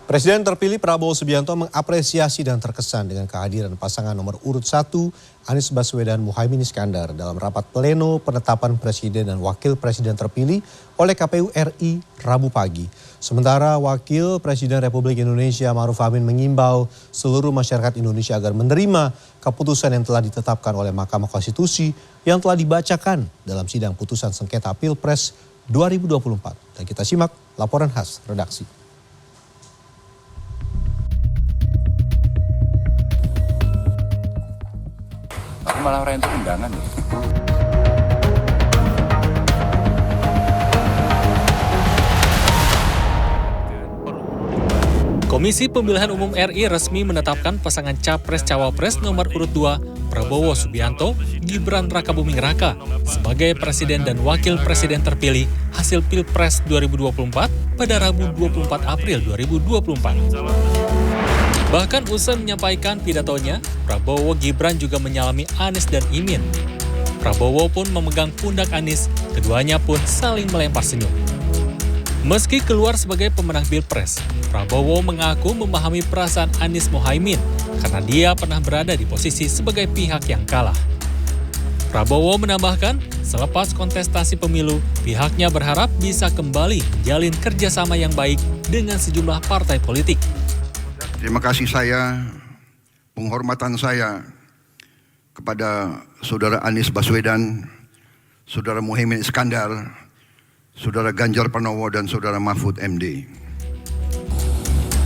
Presiden terpilih Prabowo Subianto mengapresiasi dan terkesan dengan kehadiran pasangan nomor urut 1 Anies Baswedan Muhaimin Iskandar dalam rapat pleno penetapan presiden dan wakil presiden terpilih oleh KPU RI Rabu pagi. Sementara Wakil Presiden Republik Indonesia Ma'ruf Amin mengimbau seluruh masyarakat Indonesia agar menerima keputusan yang telah ditetapkan oleh Mahkamah Konstitusi yang telah dibacakan dalam sidang putusan sengketa Pilpres 2024. Dan kita simak laporan khas redaksi. Aku malah orang itu undangan loh. Komisi Pemilihan Umum RI resmi menetapkan pasangan Capres-Cawapres nomor urut 2 Prabowo Subianto, Gibran Rakabuming Raka sebagai Presiden dan Wakil Presiden terpilih hasil Pilpres 2024 pada Rabu 24 April 2024. Bahkan usai menyampaikan pidatonya, Prabowo Gibran juga menyalami Anies dan Imin. Prabowo pun memegang pundak Anies, keduanya pun saling melempar senyum. Meski keluar sebagai pemenang Pilpres, Prabowo mengaku memahami perasaan Anies Muhaimin karena dia pernah berada di posisi sebagai pihak yang kalah. Prabowo menambahkan, selepas kontestasi pemilu, pihaknya berharap bisa kembali menjalin kerjasama yang baik dengan sejumlah partai politik. Terima kasih penghormatan saya kepada Saudara Anies Baswedan, Saudara Muhaimin Iskandar, Saudara Ganjar Pranowo, dan Saudara Mahfud MD.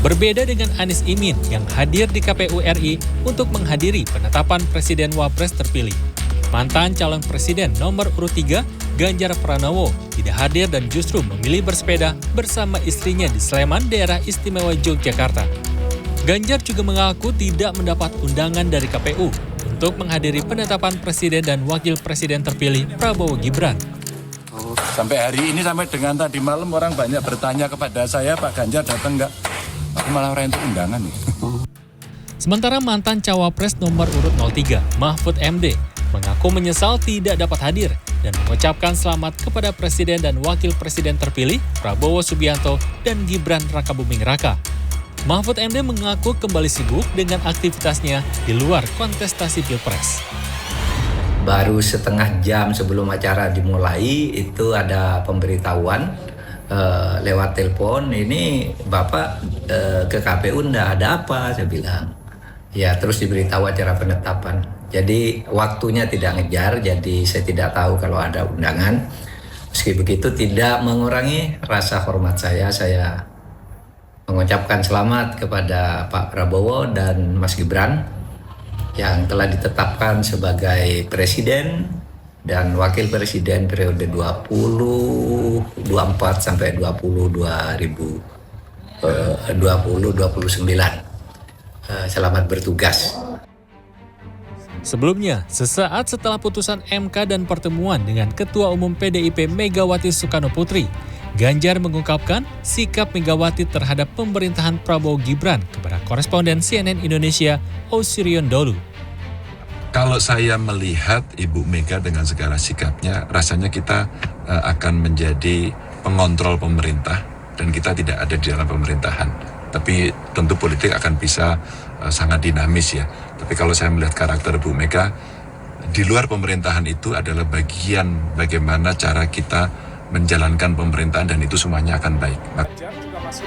Berbeda dengan Anies Imin yang hadir di KPU RI untuk menghadiri penetapan Presiden Wapres terpilih. Mantan calon presiden nomor urut 3, Ganjar Pranowo, tidak hadir dan justru memilih bersepeda bersama istrinya di Sleman, daerah istimewa Yogyakarta. Ganjar juga mengaku tidak mendapat undangan dari KPU untuk menghadiri penetapan presiden dan wakil presiden terpilih Prabowo Gibran. Sampai hari ini, sampai dengan tadi malam orang banyak bertanya kepada saya, Pak Ganjar datang nggak? Aku malah orang itu undangan nih. Sementara mantan cawapres nomor urut 03, Mahfud MD, mengaku menyesal tidak dapat hadir dan mengucapkan selamat kepada presiden dan wakil presiden terpilih Prabowo Subianto dan Gibran Rakabuming Raka. Mahfud MD mengaku kembali sibuk dengan aktivitasnya di luar kontestasi Pilpres. Baru setengah jam sebelum acara dimulai itu ada pemberitahuan lewat telepon, ini Bapak ke KPU enggak ada apa, saya bilang. Ya terus diberitahu acara penetapan. Jadi waktunya tidak ngejar, jadi saya tidak tahu kalau ada undangan. Meski begitu tidak mengurangi rasa hormat saya mengucapkan selamat kepada Pak Prabowo dan Mas Gibran yang telah ditetapkan sebagai presiden dan wakil presiden periode 2024 sampai 2029. Selamat bertugas. Sebelumnya, sesaat setelah putusan MK dan pertemuan dengan Ketua Umum PDIP Megawati Soekarnoputri, Ganjar mengungkapkan sikap Megawati terhadap pemerintahan Prabowo Gibran kepada koresponden CNN Indonesia, Osirion Dholu. Kalau saya melihat Ibu Mega dengan segala sikapnya, rasanya kita akan menjadi pengontrol pemerintah dan kita tidak ada di dalam pemerintahan. Tapi tentu politik akan bisa sangat dinamis ya. Tapi kalau saya melihat karakter Bu Mega, di luar pemerintahan itu adalah bagian bagaimana cara kita menjalankan pemerintahan dan itu semuanya akan baik.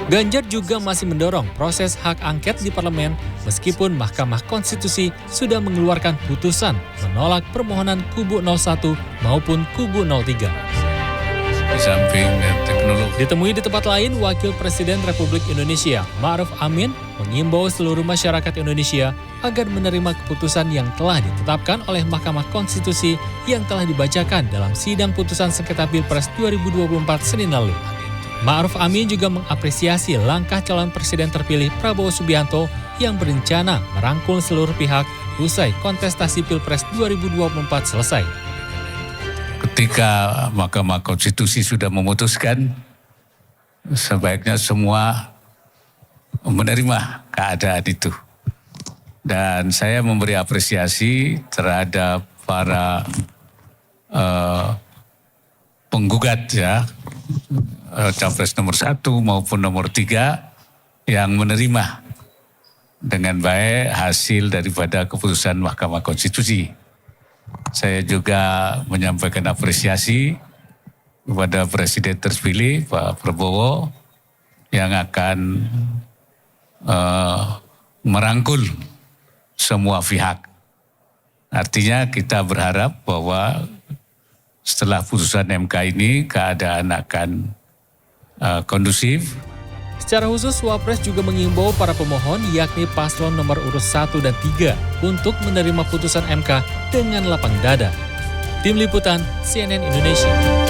Ganjar juga masih mendorong proses hak angket di parlemen meskipun Mahkamah Konstitusi sudah mengeluarkan putusan menolak permohonan kubu 01 maupun kubu 03. Di samping teknologi. Ditemui di tempat lain, Wakil Presiden Republik Indonesia Ma'ruf Amin mengimbau seluruh masyarakat Indonesia agar menerima keputusan yang telah ditetapkan oleh Mahkamah Konstitusi yang telah dibacakan dalam sidang putusan sengketa Pilpres 2024 Senin lalu. Ma'ruf Amin juga mengapresiasi langkah calon presiden terpilih Prabowo Subianto yang berencana merangkul seluruh pihak usai kontestasi Pilpres 2024 selesai. Ketika Mahkamah Konstitusi sudah memutuskan, sebaiknya semua menerima keadaan itu. Dan saya memberi apresiasi terhadap para penggugat ya, capres nomor 1 maupun nomor 3 yang menerima dengan baik hasil daripada keputusan Mahkamah Konstitusi. Saya juga menyampaikan apresiasi kepada Presiden terpilih Pak Prabowo yang akan merangkul semua pihak. Artinya kita berharap bahwa setelah putusan MK ini keadaan akan kondusif. Secara khusus, Wapres juga mengimbau para pemohon yakni paslon nomor urut 1 dan 3 untuk menerima putusan MK dengan lapang dada. Tim Liputan CNN Indonesia.